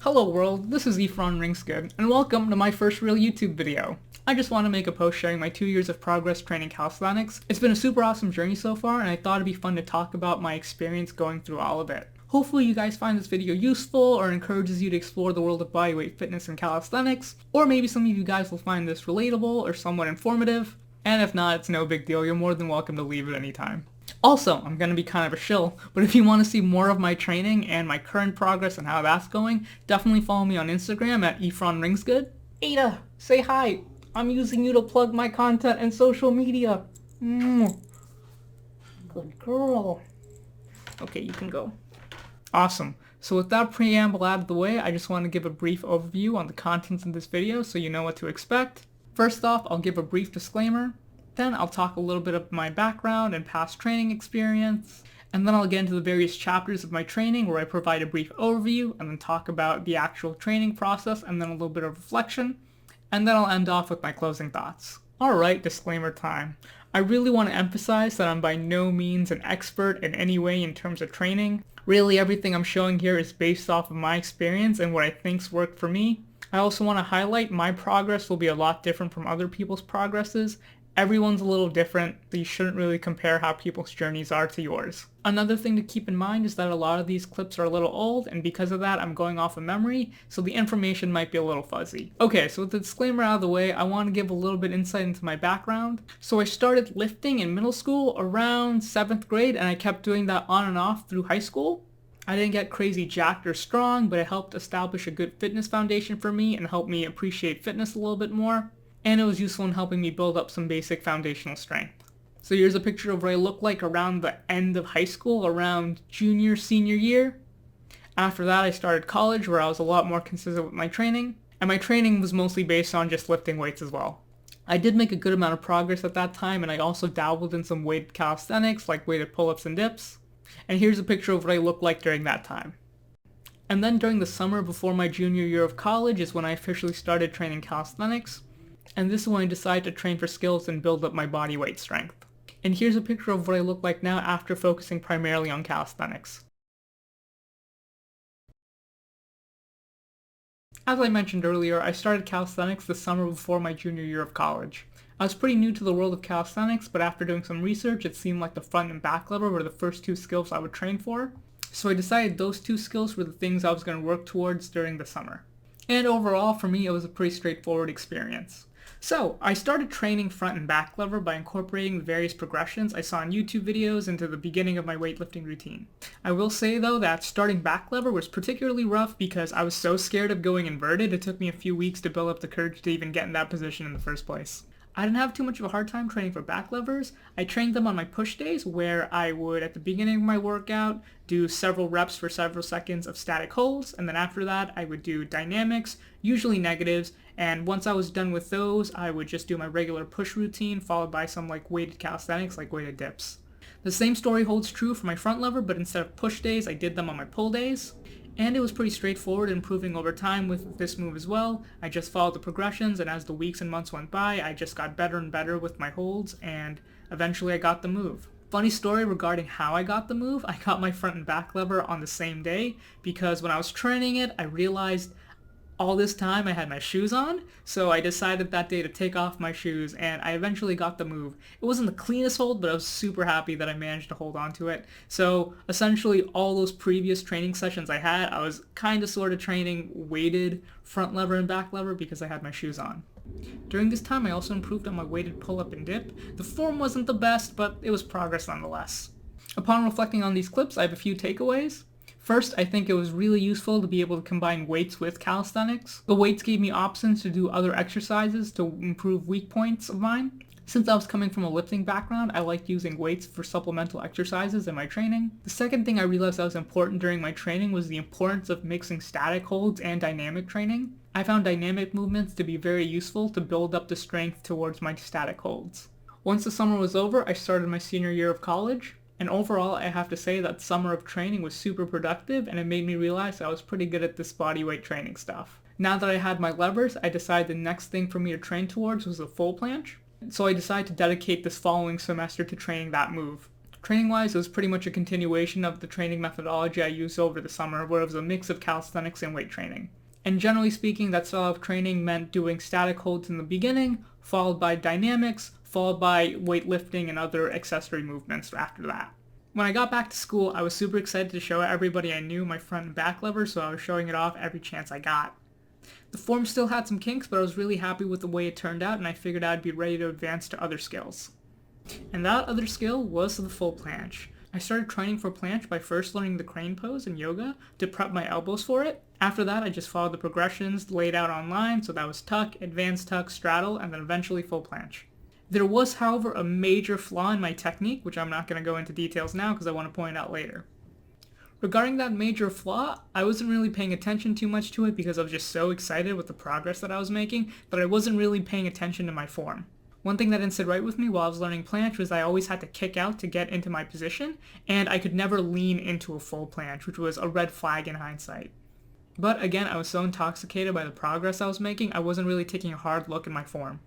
Hello world, this is Efron Ringsgood, and welcome to my first real YouTube video. I just want to make a post sharing my 2 years of progress training calisthenics. It's been a super awesome journey so far, and I thought it'd be fun to talk about my experience going through all of it. Hopefully you guys find this video useful or encourages you to explore the world of bodyweight fitness and calisthenics, or maybe some of you guys will find this relatable or somewhat informative, and if not, it's no big deal, you're more than welcome to leave at any time. Also, I'm going to be kind of a shill, but if you want to see more of my training and my current progress and how that's going, definitely follow me on Instagram at Efron Ringsgood. Ada, say hi! I'm using you to plug my content and social media. Good girl. Okay, you can go. Awesome. So with that preamble out of the way, I just want to give a brief overview on the contents of this video so you know what to expect. First off, I'll give a brief disclaimer. Then I'll talk a little bit of my background and past training experience, and then I'll get into the various chapters of my training where I provide a brief overview and then talk about the actual training process and then a little bit of reflection, and then I'll end off with my closing thoughts. Alright, disclaimer time. I really want to emphasize that I'm by no means an expert in any way in terms of training. Really everything I'm showing here is based off of my experience and what I think's worked for me. I also want to highlight my progress will be a lot different from other people's progresses. Everyone's a little different, but you shouldn't really compare how people's journeys are to yours. Another thing to keep in mind is that a lot of these clips are a little old, and because of that I'm going off of memory, so the information might be a little fuzzy. Okay, so with the disclaimer out of the way, I want to give a little bit insight into my background. So I started lifting in middle school around 7th grade, and I kept doing that on and off through high school. I didn't get crazy jacked or strong, but it helped establish a good fitness foundation for me and helped me appreciate fitness a little bit more. And it was useful in helping me build up some basic foundational strength. So here's a picture of what I looked like around the end of high school, around junior, senior year. After that I started college where I was a lot more consistent with my training, and my training was mostly based on just lifting weights as well. I did make a good amount of progress at that time, and I also dabbled in some weighted calisthenics like weighted pull-ups and dips. And here's a picture of what I looked like during that time. And then during the summer before my junior year of college is when I officially started training calisthenics. And this is when I decided to train for skills and build up my body weight strength. And here's a picture of what I look like now after focusing primarily on calisthenics. As I mentioned earlier, I started calisthenics the summer before my junior year of college. I was pretty new to the world of calisthenics, but after doing some research, it seemed like the front and back lever were the first two skills I would train for. So I decided those two skills were the things I was going to work towards during the summer. And overall, for me, it was a pretty straightforward experience. So, I started training front and back lever by incorporating the various progressions I saw in YouTube videos into the beginning of my weightlifting routine. I will say though that starting back lever was particularly rough because I was so scared of going inverted, it took me a few weeks to build up the courage to even get in that position in the first place. I didn't have too much of a hard time training for back levers. I trained them on my push days where I would, at the beginning of my workout, do several reps for several seconds of static holds, and then after that I would do dynamics, usually negatives, and once I was done with those, I would just do my regular push routine followed by some weighted calisthenics like weighted dips. The same story holds true for my front lever, but instead of push days, I did them on my pull days. And it was pretty straightforward, improving over time with this move as well. I just followed the progressions, and as the weeks and months went by, I just got better and better with my holds, and eventually I got the move. Funny story regarding how I got the move, I got my front and back lever on the same day, because when I was training it, I realized all this time I had my shoes on, so I decided that day to take off my shoes, and I eventually got the move. It wasn't the cleanest hold, but I was super happy that I managed to hold on to it. So essentially all those previous training sessions I had, I was kind of sort of training weighted front lever and back lever because I had my shoes on. During this time I also improved on my weighted pull-up and dip. The form wasn't the best, but it was progress nonetheless. Upon reflecting on these clips, I have a few takeaways. First, I think it was really useful to be able to combine weights with calisthenics. The weights gave me options to do other exercises to improve weak points of mine. Since I was coming from a lifting background, I liked using weights for supplemental exercises in my training. The second thing I realized that was important during my training was the importance of mixing static holds and dynamic training. I found dynamic movements to be very useful to build up the strength towards my static holds. Once the summer was over, I started my senior year of college. And overall, I have to say that summer of training was super productive, and it made me realize I was pretty good at this bodyweight training stuff. Now that I had my levers, I decided the next thing for me to train towards was a full planche. So I decided to dedicate this following semester to training that move. Training-wise, it was pretty much a continuation of the training methodology I used over the summer, where it was a mix of calisthenics and weight training. And generally speaking, that style of training meant doing static holds in the beginning, followed by dynamics, followed by weightlifting and other accessory movements after that. When I got back to school, I was super excited to show everybody I knew my front and back lever, so I was showing it off every chance I got. The form still had some kinks, but I was really happy with the way it turned out, and I figured I'd be ready to advance to other skills. And that other skill was the full planche. I started training for planche by first learning the crane pose in yoga to prep my elbows for it. After that, I just followed the progressions laid out online, so that was tuck, advanced tuck, straddle, and then eventually full planche. There was, however, a major flaw in my technique, which I'm not going to go into details now because I want to point out later. Regarding that major flaw, I wasn't really paying attention too much to it because I was just so excited with the progress that I was making that I wasn't really paying attention to my form. One thing that didn't sit right with me while I was learning planche was I always had to kick out to get into my position, and I could never lean into a full planche, which was a red flag in hindsight. But again, I was so intoxicated by the progress I was making, I wasn't really taking a hard look at my form.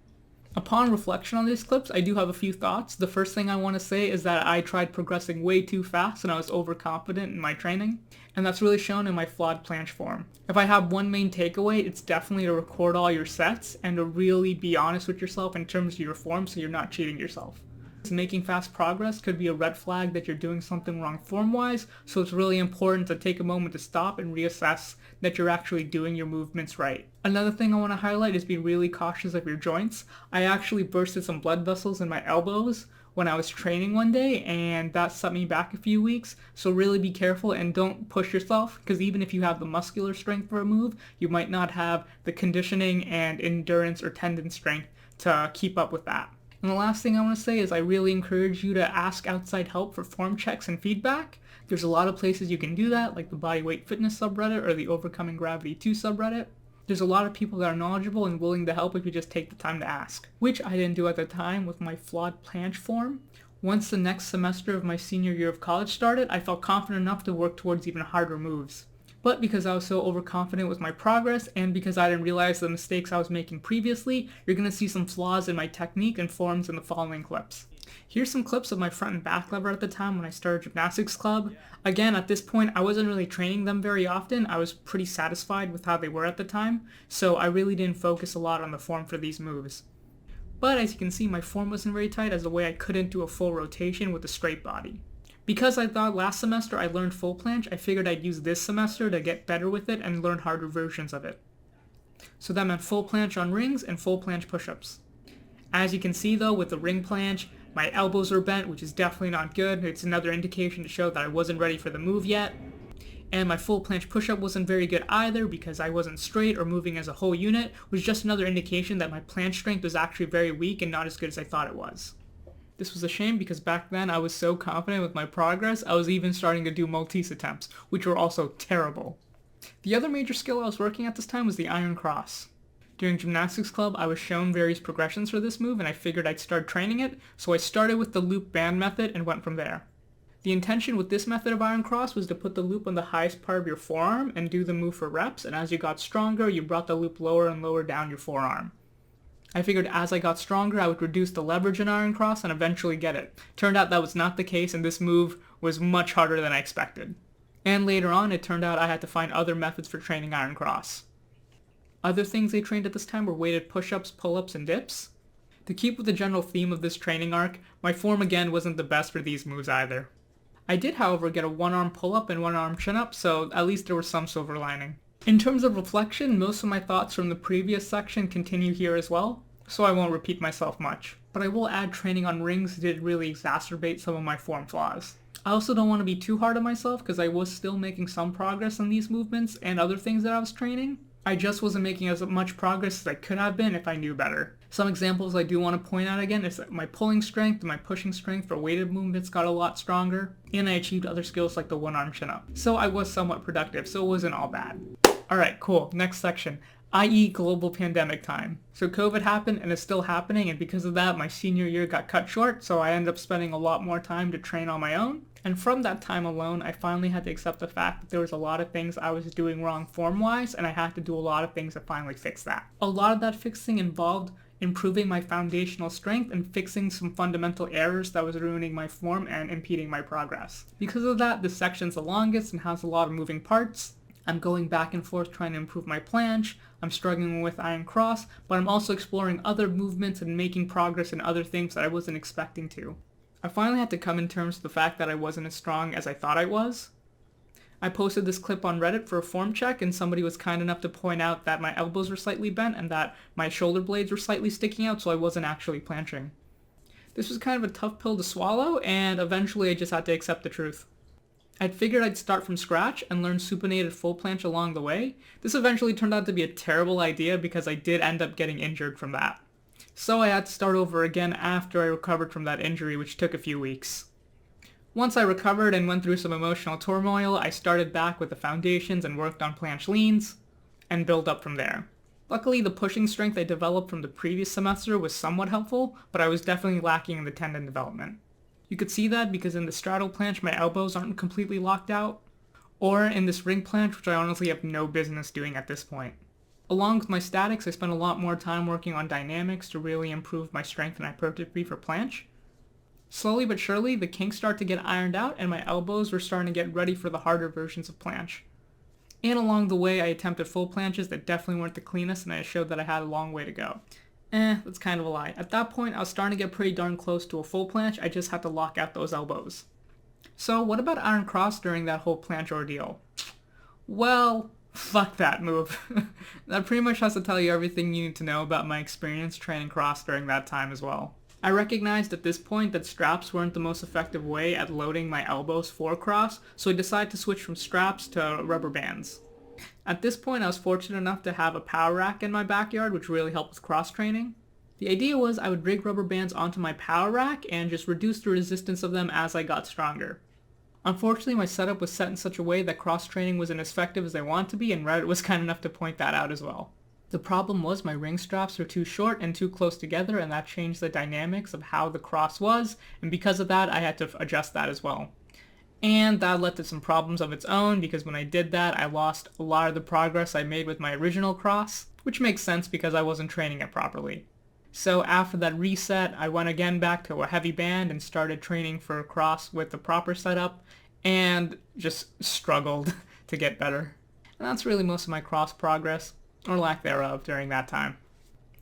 Upon reflection on these clips, I do have a few thoughts. The first thing I want to say is that I tried progressing way too fast and I was overconfident in my training, and that's really shown in my flawed planche form. If I have one main takeaway, it's definitely to record all your sets and to really be honest with yourself in terms of your form so you're not cheating yourself. Making fast progress could be a red flag that you're doing something wrong form-wise, so it's really important to take a moment to stop and reassess that you're actually doing your movements right. Another thing I want to highlight is be really cautious of your joints. I actually bursted some blood vessels in my elbows when I was training one day, and that set me back a few weeks, so really be careful and don't push yourself, because even if you have the muscular strength for a move, you might not have the conditioning and endurance or tendon strength to keep up with that. And the last thing I want to say is I really encourage you to ask outside help for form checks and feedback. There's a lot of places you can do that, like the Bodyweight Fitness subreddit or the Overcoming Gravity 2 subreddit. There's a lot of people that are knowledgeable and willing to help if you just take the time to ask, which I didn't do at the time with my flawed planche form. Once the next semester of my senior year of college started, I felt confident enough to work towards even harder moves. But because I was so overconfident with my progress, and because I didn't realize the mistakes I was making previously, you're going to see some flaws in my technique and forms in the following clips. Here's some clips of my front and back lever at the time when I started Gymnastics Club. Again, at this point, I wasn't really training them very often. I was pretty satisfied with how they were at the time, so I really didn't focus a lot on the form for these moves. But as you can see, my form wasn't very tight as a way I couldn't do a full rotation with a straight body. Because I thought last semester I learned full planche, I figured I'd use this semester to get better with it and learn harder versions of it. So that meant full planche on rings and full planche push-ups. As you can see though, with the ring planche, my elbows are bent, which is definitely not good. It's another indication to show that I wasn't ready for the move yet. And my full planche push-up wasn't very good either because I wasn't straight or moving as a whole unit, which is just another indication that my planche strength was actually very weak and not as good as I thought it was. This was a shame because back then I was so confident with my progress, I was even starting to do Maltese attempts, which were also terrible. The other major skill I was working at this time was the iron cross. During Gymnastics Club, I was shown various progressions for this move and I figured I'd start training it, so I started with the loop band method and went from there. The intention with this method of iron cross was to put the loop on the highest part of your forearm and do the move for reps, and as you got stronger, you brought the loop lower and lower down your forearm. I figured as I got stronger, I would reduce the leverage in iron cross and eventually get it. Turned out that was not the case, and this move was much harder than I expected. And later on, it turned out I had to find other methods for training iron cross. Other things they trained at this time were weighted push-ups, pull-ups, and dips. To keep with the general theme of this training arc, my form again wasn't the best for these moves either. I did, however, get a one-arm pull-up and one-arm chin-up, so at least there was some silver lining. In terms of reflection, most of my thoughts from the previous section continue here as well, so I won't repeat myself much. But I will add training on rings did really exacerbate some of my form flaws. I also don't want to be too hard on myself because I was still making some progress on these movements and other things that I was training. I just wasn't making as much progress as I could have been if I knew better. Some examples I do want to point out again is that my pulling strength and my pushing strength for weighted movements got a lot stronger, and I achieved other skills like the one-arm chin-up. So I was somewhat productive, so it wasn't all bad. Alright, cool. Next section. i.e. global pandemic time. So COVID happened and it's still happening, and because of that my senior year got cut short, so I ended up spending a lot more time to train on my own. And from that time alone, I finally had to accept the fact that there was a lot of things I was doing wrong form-wise, and I had to do a lot of things to finally fix that. A lot of that fixing involved improving my foundational strength and fixing some fundamental errors that was ruining my form and impeding my progress. Because of that, this section's the longest and has a lot of moving parts. I'm going back and forth trying to improve my planche, I'm struggling with iron cross, but I'm also exploring other movements and making progress in other things that I wasn't expecting to. I finally had to come in terms with the fact that I wasn't as strong as I thought I was. I posted this clip on Reddit for a form check, and somebody was kind enough to point out that my elbows were slightly bent and that my shoulder blades were slightly sticking out, so I wasn't actually planching. This was kind of a tough pill to swallow, and eventually I just had to accept the truth. I'd figured I'd start from scratch and learn supinated full planche along the way. This eventually turned out to be a terrible idea because I did end up getting injured from that. So I had to start over again after I recovered from that injury, which took a few weeks. Once I recovered and went through some emotional turmoil, I started back with the foundations and worked on planche leans, and built up from there. Luckily, the pushing strength I developed from the previous semester was somewhat helpful, but I was definitely lacking in the tendon development. You could see that because in the straddle planche my elbows aren't completely locked out, or in this ring planche, which I honestly have no business doing at this point. Along with my statics, I spent a lot more time working on dynamics to really improve my strength and hypertrophy for planche. Slowly but surely, the kinks start to get ironed out and my elbows were starting to get ready for the harder versions of planche. And along the way, I attempted full planches that definitely weren't the cleanest, and I showed that I had a long way to go. That's kind of a lie. At that point, I was starting to get pretty darn close to a full planche, I just had to lock out those elbows. So what about iron cross during that whole planche ordeal? Well, fuck that move. That pretty much has to tell you everything you need to know about my experience training cross during that time as well. I recognized at this point that straps weren't the most effective way at loading my elbows for cross, so I decided to switch from straps to rubber bands. At this point, I was fortunate enough to have a power rack in my backyard, which really helped with cross training. The idea was I would rig rubber bands onto my power rack and just reduce the resistance of them as I got stronger. Unfortunately, my setup was set in such a way that cross training wasn't as effective as I wanted to be, and Reddit was kind enough to point that out as well. The problem was my ring straps were too short and too close together, and that changed the dynamics of how the cross was, and because of that, I had to adjust that as well. And that led to some problems of its own, because when I did that, I lost a lot of the progress I made with my original cross, which makes sense because I wasn't training it properly. So after that reset, I went again back to a heavy band and started training for cross with the proper setup, and just struggled to get better. And that's really most of my cross progress, or lack thereof, during that time.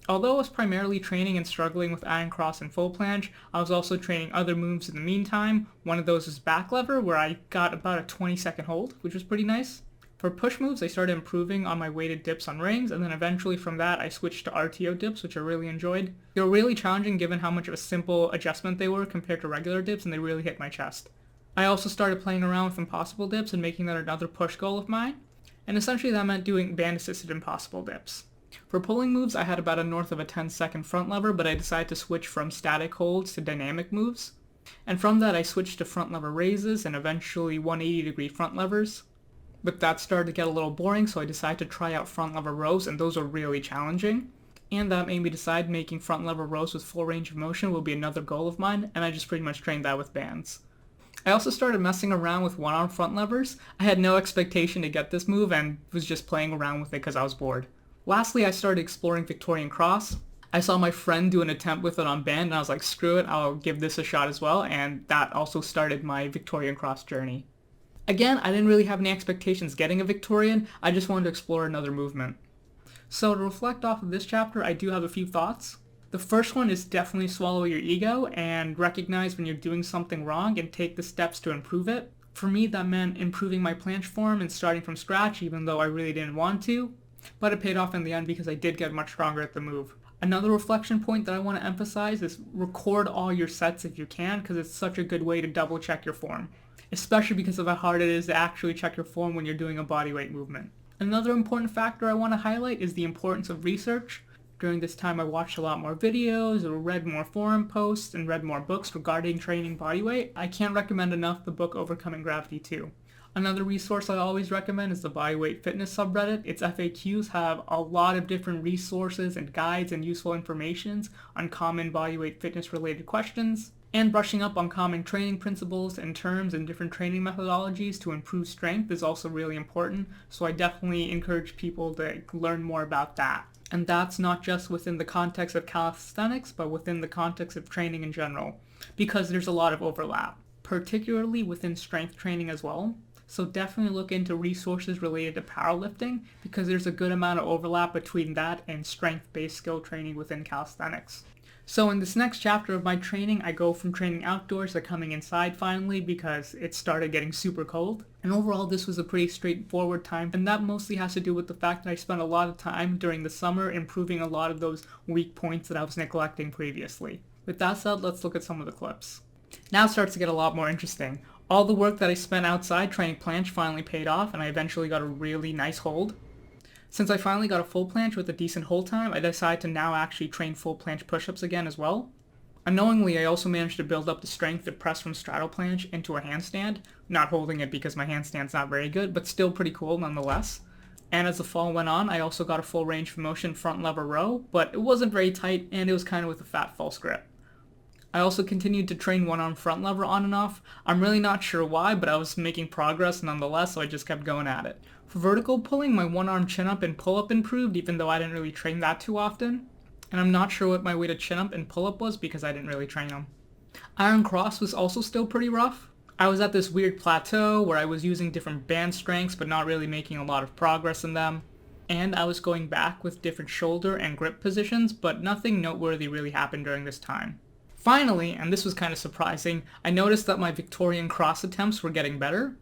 Although I was primarily training and struggling with iron cross and full planche, I was also training other moves in the meantime. One of those was back lever, where I got about a 20-second hold, which was pretty nice. For push moves, I started improving on my weighted dips on rings, and then eventually from that I switched to RTO dips, which I really enjoyed. They were really challenging given how much of a simple adjustment they were compared to regular dips, and they really hit my chest. I also started playing around with impossible dips and making that another push goal of mine, and essentially that meant doing band-assisted impossible dips. For pulling moves, I had about a north of a 10-second front lever, but I decided to switch from static holds to dynamic moves. And from that, I switched to front lever raises and eventually 180-degree front levers. But that started to get a little boring, so I decided to try out front lever rows, and those are really challenging. And that made me decide making front lever rows with full range of motion will be another goal of mine, and I just pretty much trained that with bands. I also started messing around with one-arm front levers. I had no expectation to get this move and was just playing around with it because I was bored. Lastly, I started exploring Victorian cross. I saw my friend do an attempt with it on band, and I was like, screw it, I'll give this a shot as well, and that also started my Victorian cross journey. Again, I didn't really have any expectations getting a Victorian, I just wanted to explore another movement. So to reflect off of this chapter, I do have a few thoughts. The first one is definitely swallow your ego and recognize when you're doing something wrong and take the steps to improve it. For me, that meant improving my planche form and starting from scratch, even though I really didn't want to. But it paid off in the end because I did get much stronger at the move. Another reflection point that I want to emphasize is record all your sets if you can, because it's such a good way to double check your form. Especially because of how hard it is to actually check your form when you're doing a bodyweight movement. Another important factor I want to highlight is the importance of research. During this time I watched a lot more videos, or read more forum posts, and read more books regarding training bodyweight. I can't recommend enough the book Overcoming Gravity 2. Another resource I always recommend is the Bodyweight Fitness subreddit. Its FAQs have a lot of different resources and guides and useful information on common bodyweight fitness related questions, and brushing up on common training principles and terms and different training methodologies to improve strength is also really important, so I definitely encourage people to learn more about that. And that's not just within the context of calisthenics, but within the context of training in general, because there's a lot of overlap, particularly within strength training as well. So definitely look into resources related to powerlifting, because there's a good amount of overlap between that and strength-based skill training within calisthenics. So in this next chapter of my training, I go from training outdoors to coming inside finally because it started getting super cold. And overall, this was a pretty straightforward time, and that mostly has to do with the fact that I spent a lot of time during the summer improving a lot of those weak points that I was neglecting previously. With that said, let's look at some of the clips. Now it starts to get a lot more interesting. All the work that I spent outside training planche finally paid off, and I eventually got a really nice hold. Since I finally got a full planche with a decent hold time, I decided to now actually train full planche push-ups again as well. Unknowingly, I also managed to build up the strength to press from straddle planche into a handstand, not holding it because my handstand's not very good, but still pretty cool nonetheless. And as the fall went on, I also got a full range of motion front lever row, but it wasn't very tight and it was kind of with a fat false grip. I also continued to train one arm front lever on and off. I'm really not sure why, but I was making progress nonetheless, so I just kept going at it. For vertical pulling, my one arm chin up and pull up improved, even though I didn't really train that too often. And I'm not sure what my weighted chin up and pull up was because I didn't really train them. Iron cross was also still pretty rough. I was at this weird plateau where I was using different band strengths but not really making a lot of progress in them. And I was going back with different shoulder and grip positions, but nothing noteworthy really happened during this time. Finally, and this was kind of surprising, I noticed that my Victorian cross attempts were getting better.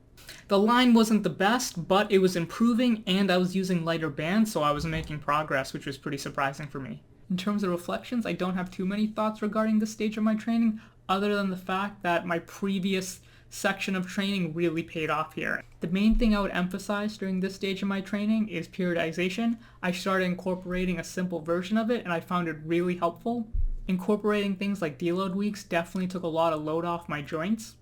The line wasn't the best, but it was improving and I was using lighter bands, so I was making progress, which was pretty surprising for me. In terms of reflections, I don't have too many thoughts regarding this stage of my training, other than the fact that my previous section of training really paid off here. The main thing I would emphasize during this stage of my training is periodization. I started incorporating a simple version of it and I found it really helpful. Incorporating things like deload weeks definitely took a lot of load off my joints,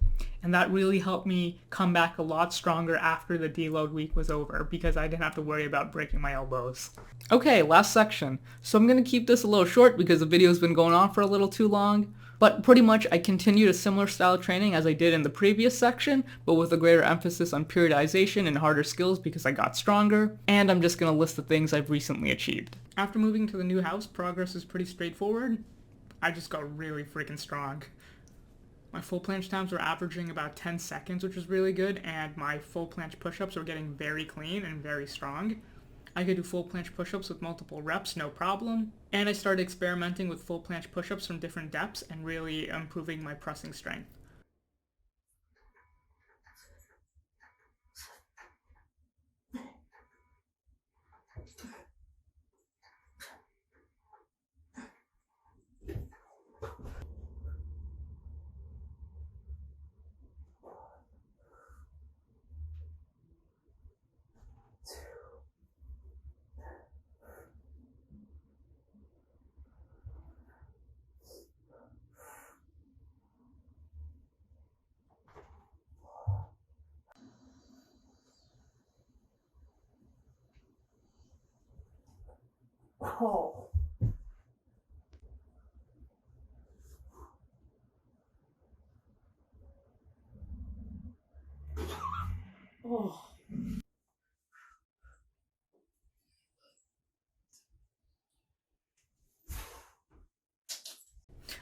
and that really helped me come back a lot stronger after the deload week was over because I didn't have to worry about breaking my elbows. Okay, last section. So I'm going to keep this a little short because the video's been going on for a little too long, but pretty much I continued a similar style of training as I did in the previous section, but with a greater emphasis on periodization and harder skills because I got stronger, and I'm just going to list the things I've recently achieved. After moving to the new house, progress is pretty straightforward. I just got really freaking strong. My full planche times were averaging about 10 seconds, which was really good, and my full planche push-ups were getting very clean and very strong. I could do full planche push-ups with multiple reps, no problem. And I started experimenting with full planche push-ups from different depths and really improving my pressing strength. Oh. Oh.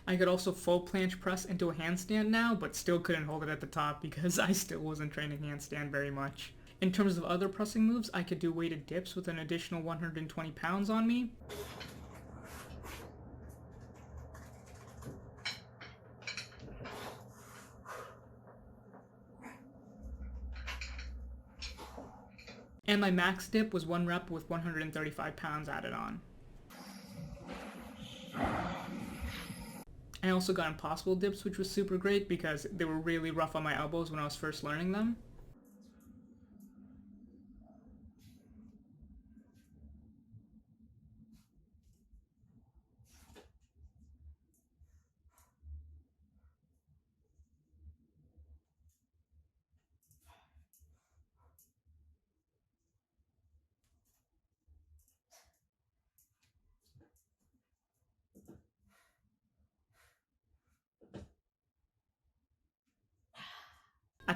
I could also full planche press into a handstand now, but still couldn't hold it at the top because I still wasn't training handstand very much. In terms of other pressing moves, I could do weighted dips with an additional 120 pounds on me. And my max dip was 1 rep with 135 pounds added on. I also got impossible dips, which was super great because they were really rough on my elbows when I was first learning them.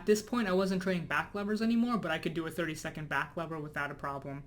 At this point, I wasn't training back levers anymore, but I could do a 30-second back lever without a problem.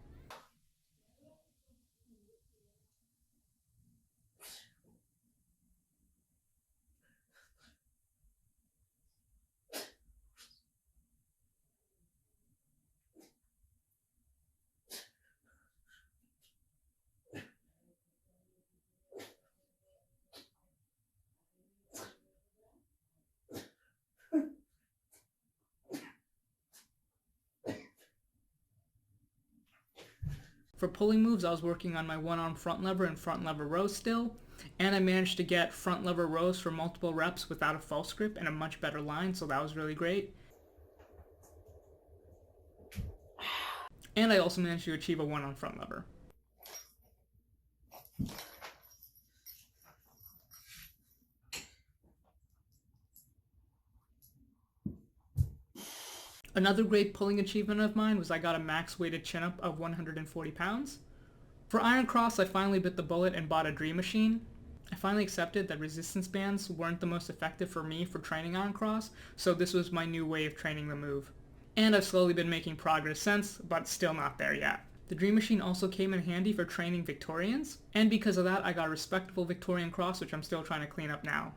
For pulling moves, I was working on my one-arm front lever and front lever rows still, and I managed to get front lever rows for multiple reps without a false grip and a much better line, so that was really great. And I also managed to achieve a one-arm front lever. Another great pulling achievement of mine was I got a max weighted chin-up of 140 pounds. For Iron Cross, I finally bit the bullet and bought a Dream Machine. I finally accepted that resistance bands weren't the most effective for me for training Iron Cross, so this was my new way of training the move. And I've slowly been making progress since, but still not there yet. The Dream Machine also came in handy for training Victorians, and because of that I got a respectable Victorian cross, which I'm still trying to clean up now.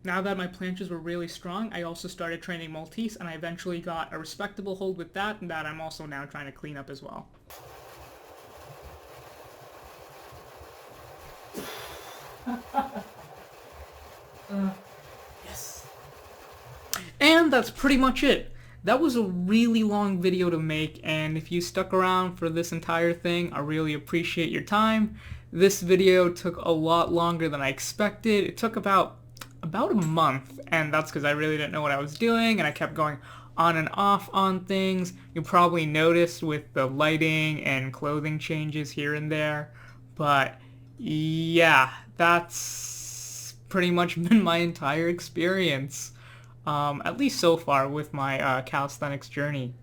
Now that my planches were really strong, I also started training Maltese, and I eventually got a respectable hold with that, and that I'm also now trying to clean up as well. Yes. And that's pretty much it. That was a really long video to make, and if you stuck around for this entire thing, I really appreciate your time. This video took a lot longer than I expected. It took about a month, and that's because I really didn't know what I was doing, and I kept going on and off on things. You probably noticed with the lighting and clothing changes here and there, but yeah, that's pretty much been my entire experience, at least so far with my calisthenics journey.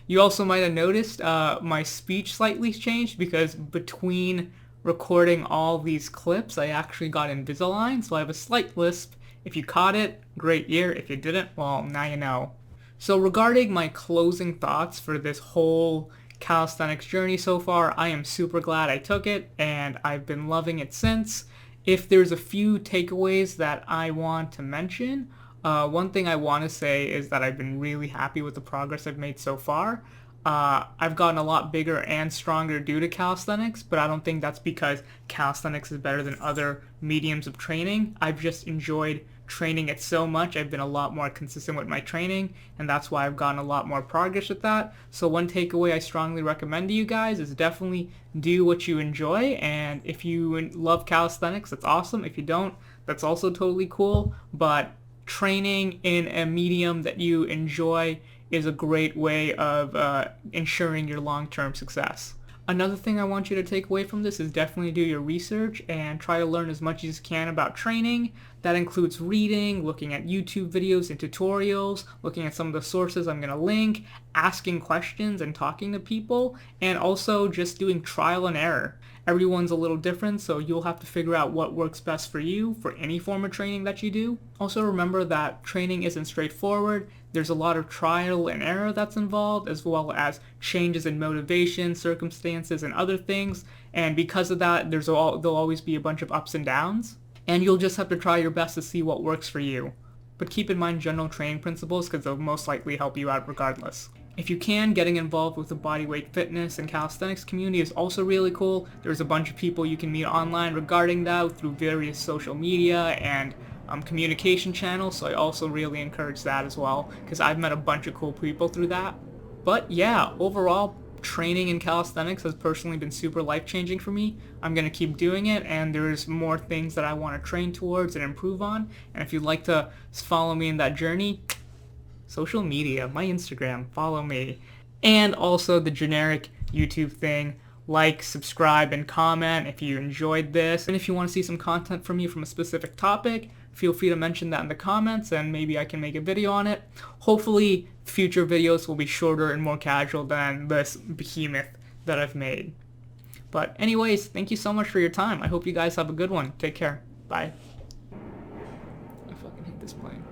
You also might have noticed my speech slightly changed because between recording all these clips, I actually got Invisalign, so I have a slight lisp. If you caught it, great year. If you didn't, well, now you know. So regarding my closing thoughts for this whole calisthenics journey so far, I am super glad I took it, and I've been loving it since. If there's a few takeaways that I want to mention, one thing I want to say is that I've been really happy with the progress I've made so far. I've gotten a lot bigger and stronger due to calisthenics, but I don't think that's because calisthenics is better than other mediums of training. I've just enjoyed training it so much. I've been a lot more consistent with my training, and that's why I've gotten a lot more progress with that. So one takeaway I strongly recommend to you guys is definitely do what you enjoy, and if you love calisthenics, that's awesome. If you don't, that's also totally cool, but training in a medium that you enjoy is a great way of ensuring your long-term success. Another thing I want you to take away from this is definitely do your research and try to learn as much as you can about training. That includes reading, looking at YouTube videos and tutorials, looking at some of the sources I'm going to link, asking questions and talking to people, and also just doing trial and error. Everyone's a little different, so you'll have to figure out what works best for you for any form of training that you do. Also remember that training isn't straightforward. There's a lot of trial and error that's involved, as well as changes in motivation, circumstances, and other things. And because of that, there'll always be a bunch of ups and downs. And you'll just have to try your best to see what works for you. But keep in mind general training principles because they'll most likely help you out regardless. If you can, getting involved with the bodyweight fitness and calisthenics community is also really cool. There's a bunch of people you can meet online regarding that through various social media and communication channels, so I also really encourage that as well because I've met a bunch of cool people through that. But yeah, overall, training in calisthenics has personally been super life-changing for me. I'm going to keep doing it, and there's more things that I want to train towards and improve on. And if you'd like to follow me in that journey, social media, my Instagram, follow me. And also the generic YouTube thing, like, subscribe, and comment if you enjoyed this. And if you want to see some content from me from a specific topic, feel free to mention that in the comments and maybe I can make a video on it. Hopefully future videos will be shorter and more casual than this behemoth that I've made. But anyways, thank you so much for your time. I hope you guys have a good one. Take care. Bye. I fucking hate this plane.